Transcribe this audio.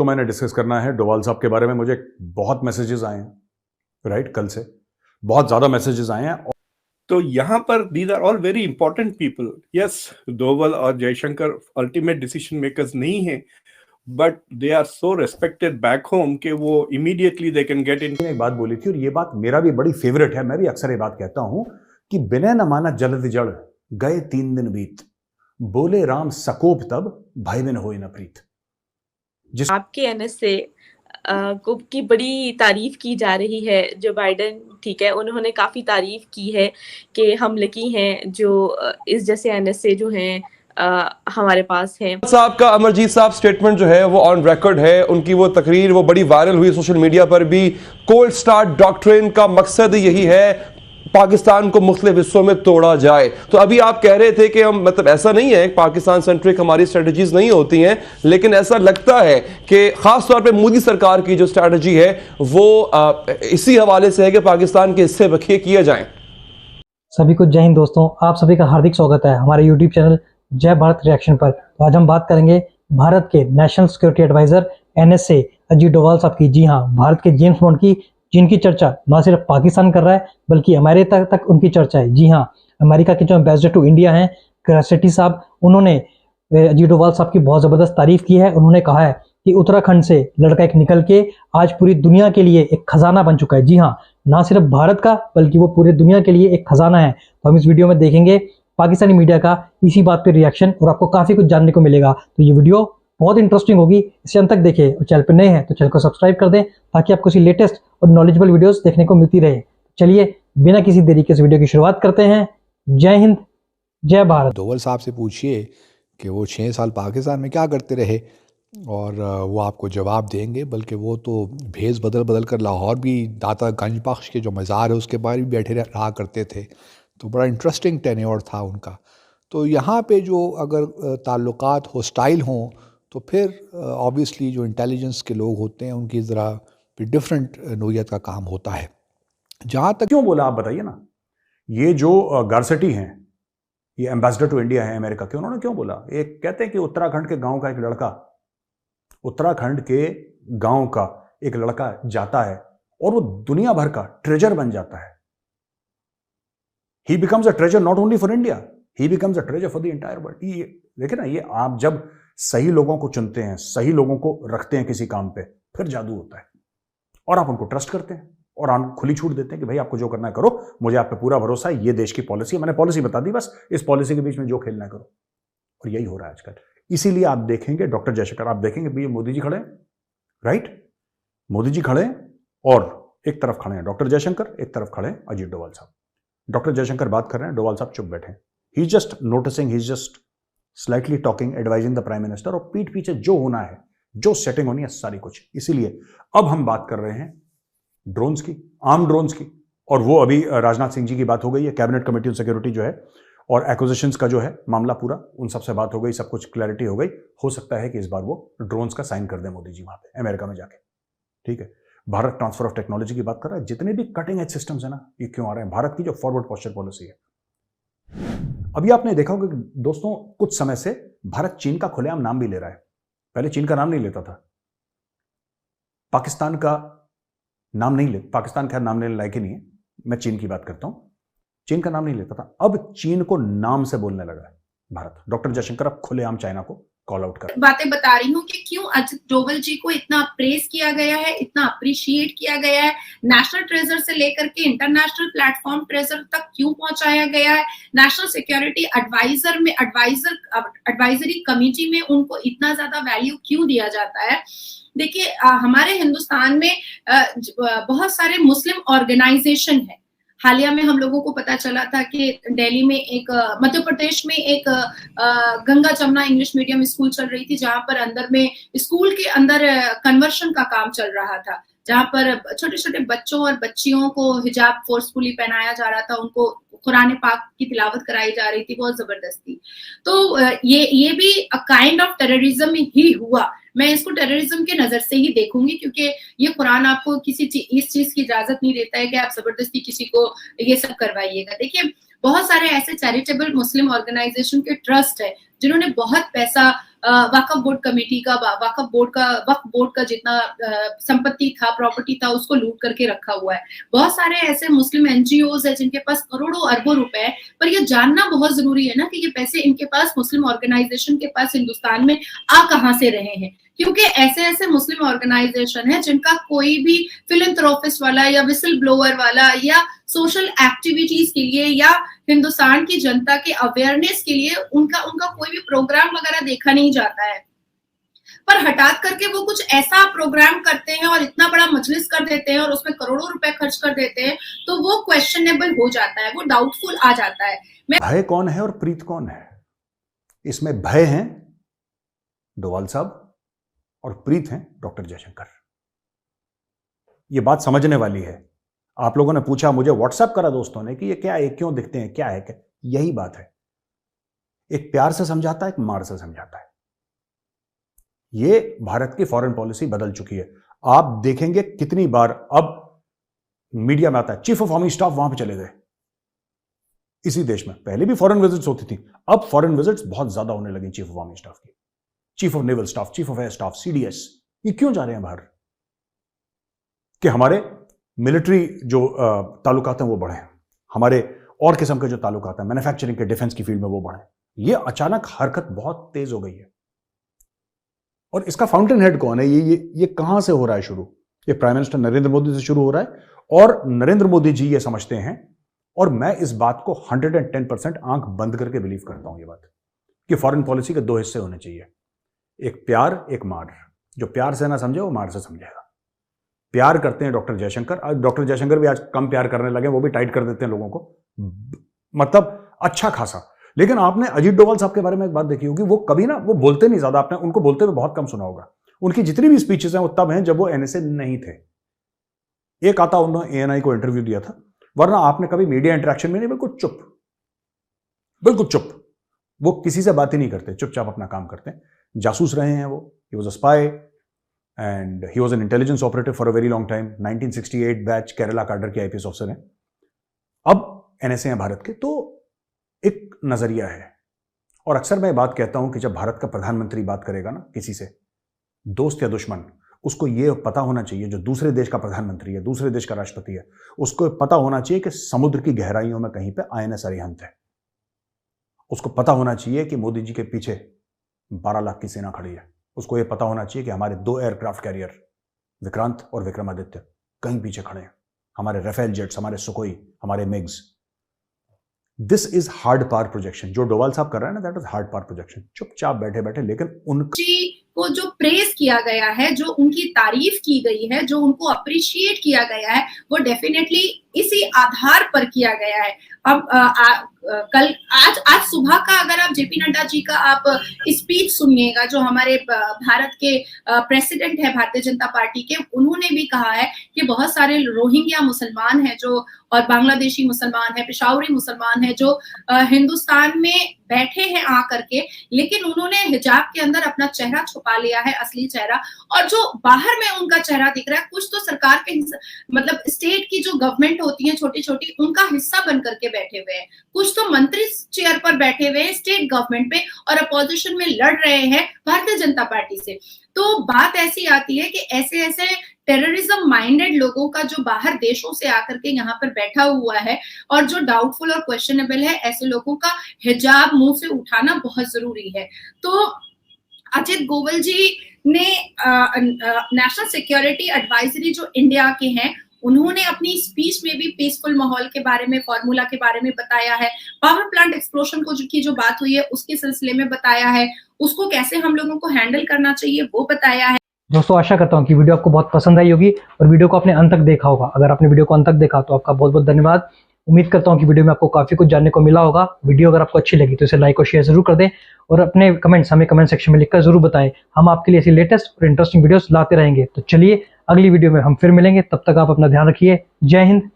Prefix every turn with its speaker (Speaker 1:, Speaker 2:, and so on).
Speaker 1: तो मैंने डिस्कस करना है डोवाल साहब के बारे में। मुझे बहुत मैसेजेस आए हैं, राइट, कल से बहुत ज्यादा मैसेजेस आए हैं।
Speaker 2: तो यहाँ पर these are all very important people. Yes, Doval और जयशंकर अल्टीमेट डिसीजन मेकर्स नहीं है, but they are so respected back home कि वो immediately they can get in.
Speaker 1: एक बात बोली थी और ये बात मेरा भी बड़ी फेवरेट है, मैं भी अक्सर ये बात कहता हूं कि बिना न माना जलद जड़ गए 3 दिन बीत, बोले राम सकोप तब भाई बिन होए न प्रीत।
Speaker 3: आपके एनएस से की बड़ी तारीफ की जा रही है। जो बाइडेन, ठीक है, उन्होंने काफी तारीफ की है कि हम लकी हैं जो इस जैसे एनएस से जो हैं हमारे पास है।
Speaker 4: साहब का अमरजीत साहब स्टेटमेंट जो है वो ऑन रिकॉर्ड है। उनकी वो तकरीर वो बड़ी वायरल हुई सोशल मीडिया पर भी। कोल्ड स्टार्ट डॉक्ट्रिन का मकसद यही है पाकिस्तान को मुख्तलिफ हिस्सों में तोड़ा जाए। तो अभी आप कह रहे थे कि हम, मतलब ऐसा नहीं है, पाकिस्तान सेंट्रिक हमारी स्ट्रेटजीज नहीं होती हैं, लेकिन ऐसा लगता है कि खास तौर पे मोदी सरकार की जो स्ट्रेटजी है वो इसी हवाले से है कि पाकिस्तान के हिस्से बखिए किए जाएं।
Speaker 5: सभी को जय हिंद दोस्तों, आप सभी का हार्दिक स्वागत है हमारे यूट्यूब चैनल जय भारत रिएक्शन पर। तो आज हम बात करेंगे भारत के national security adviser NSA Ajit Doval साहब की। जी हाँ, भारत के जेम्स बॉन्ड की, जिनकी चर्चा न सिर्फ पाकिस्तान कर रहा है बल्कि अमेरिका तक उनकी चर्चा है। जी हाँ, अमेरिका के जो एम्बेसडर टू इंडिया हैं क्रसेटी साहब, उन्होंने अजीत डोभाल साहब की बहुत ज़बरदस्त तारीफ की है। उन्होंने कहा है कि उत्तराखंड से लड़का एक निकल के आज पूरी दुनिया के लिए एक खजाना बन चुका है। जी हाँ, ना सिर्फ भारत का बल्कि वो पूरे दुनिया के लिए एक खजाना है। तो हम इस वीडियो में देखेंगे पाकिस्तानी मीडिया का इसी बात पे रिएक्शन और आपको काफ़ी कुछ जानने को मिलेगा। तो ये वीडियो बहुत इंटरेस्टिंग होगी, इसे अंत तक देखें और चैनल पर नए हैं तो चैनल को सब्सक्राइब कर दें ताकि आपको इसी लेटेस्ट और नॉलेजेबल वीडियोस देखने को मिलती रहे। चलिए बिना किसी देरी के इस वीडियो की शुरुआत करते हैं। जय हिंद, जय भारत।
Speaker 6: डोवल साहब से पूछिए कि वो 6 साल पाकिस्तान में क्या करते रहे और वो आपको जवाब देंगे। बल्कि वो तो भेस बदल बदल कर लाहौर भी दाता गंज बख्श के जो मज़ार है उसके बाहर भी बैठे रहा करते थे। तो बड़ा इंटरेस्टिंग टेन्योर था उनका। तो यहाँ पे जो अगर ताल्लुकात हॉस्टाइल हों तो फिर ऑब्वियसली जो इंटेलिजेंस के लोग होते हैं उनकी ज़रा डिफरेंट नोयत का काम होता है। जहाँ तक
Speaker 1: क्यों बोला आप बताइए ना। ये जो गारसेटी हैं, ये एम्बेसडर टू इंडिया है अमेरिका के, उन्होंने क्यों बोला? एक कहते हैं कि उत्तराखंड के गांव का एक लड़का, उत्तराखंड के गांव का एक लड़का जाता है और वो दुनिया भर का ट्रेजर बन जाता है। ही becomes a treasure not only for India, he becomes a treasure for the entire world. ये देखिए ना, ये आप जब सही लोगों को चुनते हैं, सही लोगों को रखते हैं किसी काम पे, फिर जादू होता है और आप उनको ट्रस्ट करते हैं और आप खुली छूट देते हैं कि भाई आपको जो करना है करो, मुझे आप पे पूरा भरोसा है, ये देश की पॉलिसी है, मैंने पॉलिसी बता दी, बस इस पॉलिसी के बीच में जो खेलना है करो। और यही हो रहा है आजकल। इसीलिए आप देखेंगे डॉक्टर जयशंकर, आप देखेंगे भैया मोदी जी खड़े हैं, राइट, मोदी जी खड़े हैं और एक तरफ खड़े हैं डॉक्टर जयशंकर, एक तरफ खड़े हैं अजीत डोभाल साहब। डॉक्टर जयशंकर बात कर रहे हैं, डोभाल साहब चुप बैठे हैं। He just noticing, he just slightly talking, advising the prime minister, और पीठ पीछे जो होना है, जो सेटिंग होनी है, सारी कुछ। इसीलिए अब हम बात कर रहे हैं ड्रोन्स की, आर्म ड्रोन्स की। और वो अभी राजनाथ सिंह जी की बात हो गई है, कैबिनेट कमेटी ऑन सिक्योरिटी जो है, और एक्विजिशंस का जो है मामला पूरा, उन सबसे बात हो गई, सब कुछ क्लैरिटी हो गई। हो सकता है कि इस बार वो ड्रोन्स का साइन कर दे मोदी जी वहां पे अमेरिका में जाके, ठीक है। भारत ट्रांसफर ऑफ टेक्नोलॉजी की बात कर रहा है। जितने भी कटिंग एज सिस्टम्स है ना, ये क्यों आ रहे हैं? भारत की जो फॉरवर्ड पोस्चर पॉलिसी है। अभी आपने देखा होगा कि दोस्तों, कुछ समय से भारत चीन का खुलेआम नाम भी ले रहा है। पहले चीन का नाम नहीं लेता था, पाकिस्तान का नाम नहीं ले, पाकिस्तान खैर नाम लेने लायक ही नहीं है, मैं चीन की बात करता हूं। चीन का नाम नहीं लेता था, अब चीन को नाम से बोलने लगा है भारत। डॉक्टर जयशंकर अब खुलेआम चाइना को कॉल आउट कर
Speaker 7: बातें बता रही हूँ कि क्यों अजित डोभाल जी को इतना अप्रेस किया गया है, इतना अप्रिशिएट किया गया है। नेशनल ट्रेजर से लेकर के इंटरनेशनल प्लेटफॉर्म ट्रेजर तक क्यों पहुंचाया गया है। नेशनल सिक्योरिटी एडवाइजर में, एडवाइजरी कमेटी में उनको इतना ज्यादा वैल्यू क्यों दिया जाता है। देखिए, हमारे हिंदुस्तान में बहुत सारे मुस्लिम ऑर्गेनाइजेशन है। हालिया में हम लोगों को पता चला था कि दिल्ली में एक, मध्य प्रदेश में एक Ganga Jamuna English medium school चल रही थी, जहां पर अंदर में स्कूल के अंदर कन्वर्शन का काम चल रहा था, जहां पर छोटे छोटे बच्चों और बच्चियों को हिजाब फोर्सफुली पहनाया जा रहा था, उनको कुरान पाक की तिलावत कराई जा रही थी बहुत जबरदस्ती। तो ये भी अ काइंड ऑफ टेररिज्म ही हुआ। मैं इसको टेररिज्म के नजर से ही देखूंगी, क्योंकि ये कुरान आपको किसी इस चीज की इजाजत नहीं देता है कि आप जबरदस्ती किसी को ये सब करवाइएगा। देखिए, बहुत सारे ऐसे चैरिटेबल मुस्लिम ऑर्गेनाइजेशन के ट्रस्ट है जिन्होंने बहुत पैसा वक्फ बोर्ड कमेटी का, वक्फ बोर्ड का जितना संपत्ति था, प्रॉपर्टी था, उसको लूट करके रखा हुआ है। बहुत सारे ऐसे मुस्लिम एनजीओज है जिनके पास करोड़ों अरबों रुपए है, पर ये जानना बहुत जरूरी है ना कि ये पैसे इनके पास, मुस्लिम ऑर्गेनाइजेशन के पास हिंदुस्तान में आ कहां से रहे हैं। क्योंकि ऐसे ऐसे मुस्लिम ऑर्गेनाइजेशन है जिनका कोई भी फिलैंथ्रोपिस्ट वाला या विसल ब्लोअर वाला या सोशल एक्टिविटीज के लिए या हिंदुस्तान की जनता के अवेयरनेस के लिए उनका कोई भी प्रोग्राम वगैरह देखा नहीं जाता है, पर हठात करके वो कुछ ऐसा प्रोग्राम करते हैं और इतना बड़ा मजलिस कर देते हैं और उसमें करोड़ों रुपए खर्च कर देते हैं, तो वो क्वेश्चनेबल हो जाता है, वो डाउटफुल आ जाता है।
Speaker 1: भय कौन है और प्रीत कौन है? इसमें भय हैं डोवाल साहब और प्रीत हैं डॉक्टर जयशंकर। ये बात समझने वाली है। आप लोगों ने पूछा, मुझे व्हाट्सएप करा दोस्तों ने कि ये क्या है, क्यों दिखते हैं, क्या है, क्या? यही बात है। एक प्यार से समझाता है, एक मार से समझाता है। ये भारत की फॉरेन पॉलिसी बदल चुकी है। आप देखेंगे कितनी बार अब मीडिया में आता है चीफ ऑफ आर्मी स्टाफ वहां पे चले गए इसी देश में। पहले भी फॉरेन विजिट्स होती थी, अब फॉरेन विजिट्स बहुत ज्यादा होने लगी चीफ ऑफ आर्मी स्टाफ की, chief of naval staff, chief of air staff, CDS. ये क्यों जा रहे हैं बाहर? कि हमारे मिलिट्री जो ताल्लुकात हैं वो बढ़े, हमारे और किस्म के जो ताल्लुकात हैं मैन्युफैक्चरिंग के, डिफेंस की फील्ड में वो बढ़े। ये अचानक हरकत बहुत तेज हो गई है। और इसका फाउंटेन हेड कौन है? ये कहां से हो रहा है शुरू? ये प्राइम मिनिस्टर नरेंद्र मोदी से शुरू हो रहा है और नरेंद्र मोदी जी ये समझते हैं, और मैं इस बात को 110% आंख बंद करके बिलीव करता हूं, ये बात कि फॉरेन पॉलिसी के दो हिस्से होने चाहिए, एक प्यार, एक मार। जो प्यार से ना समझे वो मार से समझेगा। प्यार करते हैं डॉक्टर जयशंकर, डॉक्टर जयशंकर भी आज कम प्यार करने लगे, वो भी टाइट कर देते हैं लोगों को, मतलब अच्छा खासा। लेकिन आपने अजीत डोवाल साहब के बारे में एक बात देखी होगी, वो कभी ना, वो बोलते नहीं ज्यादा, आपने उनको बोलते हुए बहुत कम सुना होगा। उनकी जितनी भी स्पीचेस हैं वो तब हैं जब वो एनएसए नहीं थे। एक आता उन्होंने एएनआई को इंटरव्यू दिया था, वरना आपने कभी मीडिया इंटरेक्शन में नहीं, बिल्कुल चुप, बिल्कुल चुप। वो किसी से बात ही नहीं करते, चुपचाप अपना काम करते हैं। जासूस रहे हैं वो, he was a spy and he was an intelligence operative for a very long time. 1968 batch Kerala cadre के आईपीएस ऑफिसर हैं, अब एनएसए हैं भारत के। तो एक नजरिया है, और अक्सर मैं बात कहता हूं कि जब भारत का प्रधानमंत्री बात करेगा ना किसी से, दोस्त या दुश्मन, उसको ये पता होना चाहिए, जो दूसरे देश का प्रधानमंत्री है, दूसरे देश का राष्ट्रपति है, उसको पता होना चाहिए कि समुद्र की गहराइयों में कहीं पे आईएनएस अरिहंत है। उसको पता होना चाहिए कि मोदी जी के पीछे 12 लाख की सेना खड़ी है। उसको ये पता होना चाहिए कि हमारे 2 एयरक्राफ्ट कैरियर विक्रांत और विक्रमादित्य कहीं पीछे खड़े हैं, हमारे राफेल जेट्स, हमारे सुकोई, हमारे MiGs. This is hard power projection. जो डोवाल साहब कर रहे हैं ना, that is hard power projection. चुपचाप बैठे बैठे, लेकिन उनकी
Speaker 7: को जो प्रेज किया गया है, जो उनकी तारीफ की गई है, जो उनको अप्रिशिएट किया गया है, वो डेफिनेटली इसी आधार पर किया गया है। अब आज सुबह का अगर आप जेपी नड्डा जी का आप स्पीच सुनिएगा, जो हमारे भारत के प्रेसिडेंट है भारतीय जनता पार्टी के, उन्होंने भी कहा है कि बहुत सारे रोहिंग्या मुसलमान हैं जो, और बांग्लादेशी मुसलमान है, पेशावरी मुसलमान है, जो हिंदुस्तान में बैठे हैं आकर के, लेकिन उन्होंने हिजाब के अंदर अपना चेहरा छुपा लिया है, असली चेहरा, और जो बाहर में उनका चेहरा दिख रहा है, कुछ तो सरकार के मतलब स्टेट की जो गवर्नमेंट होती है छोटी छोटी, उनका हिस्सा बन करके बैठे हुए हैं, कुछ तो मंत्री चेयर पर बैठे हुए हैं स्टेट गवर्नमेंट पे और अपोजिशन में लड़ रहे हैं भारतीय जनता पार्टी से। तो बात ऐसी आती है कि ऐसे ऐसे टेररिज्म माइंडेड लोगों का जो बाहर देशों से आकर के यहाँ पर बैठा हुआ है और जो डाउटफुल और क्वेश्चनेबल है, ऐसे लोगों का हिजाब मुंह से उठाना बहुत जरूरी है। तो अजित डोवाल जी ने नेशनल सिक्योरिटी एडवाइजरी जो इंडिया के हैं, उन्होंने अपनी स्पीच में भी पीसफुल माहौल के बारे में, फॉर्मूला के बारे में बताया है, पावर प्लांट एक्सप्लोजन को जो बात हुई है उसके सिलसिले में बताया है, उसको कैसे हम लोगों को हैंडल करना चाहिए वो बताया है।
Speaker 5: दोस्तों आशा करता हूँ कि वीडियो आपको बहुत पसंद आई होगी और वीडियो को आपने अंत तक देखा होगा। अगर आपने वीडियो को अंत तक देखा तो आपका बहुत बहुत धन्यवाद। उम्मीद करता हूँ कि वीडियो में आपको काफी कुछ जानने को मिला होगा। वीडियो अगर आपको अच्छी लगी तो इसे लाइक और शेयर जरूर कर दें और अपने कमेंट्स हमें कमेंट सेक्शन में लिखकर जरूर बताएं। हम आपके लिए ऐसी लेटेस्ट और इंटरेस्टिंग वीडियोस लाते रहेंगे। तो चलिए अगली वीडियो में हम फिर मिलेंगे, तब तक आप अपना ध्यान रखिए। जय हिंद,